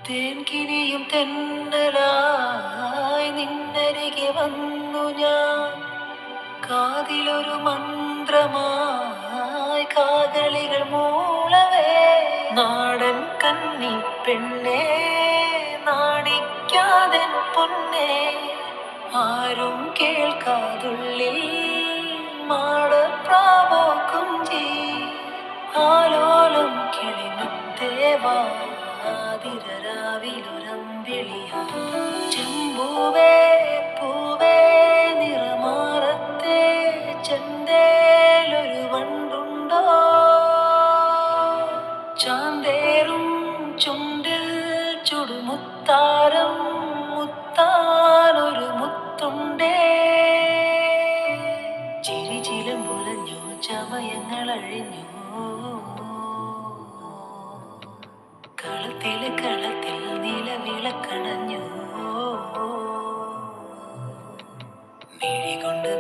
തേൻകിനിയും തെന്നലായി നിന്നരികെ വന്നു ഞാൻ. കാതിലൊരു മന്ത്രമായി കാകളികൾ മൂളവേ. നാടൻ കന്നി പെണ്ണേ, നാണിക്കാതൻ പൊന്നേ, ആരും കേൾക്കാതുള്ളിൽ മാടപ്രാവോ കുഞ്ചി. ആലോലം കിളിമുത്തേവാ ആതിരരാവിലൊരമ്പിളിയാ. ചെമ്പൂവേ പൂവേ നിറമാറത്തെ ചെന്തേലൊരു വണ്ടുണ്ടോ? ചാന്തേറും ചുണ്ടിൽ ചുടുമുത്താരം മുത്താനൊരു മുത്തുണ്ടേ. ചിരിചിലും മുലഞ്ഞു ചമയങ്ങളഴിഞ്ഞു. കളത്തിൽ നിലവിളക്കണഞ്ഞു. മിഴികൊണ്ട്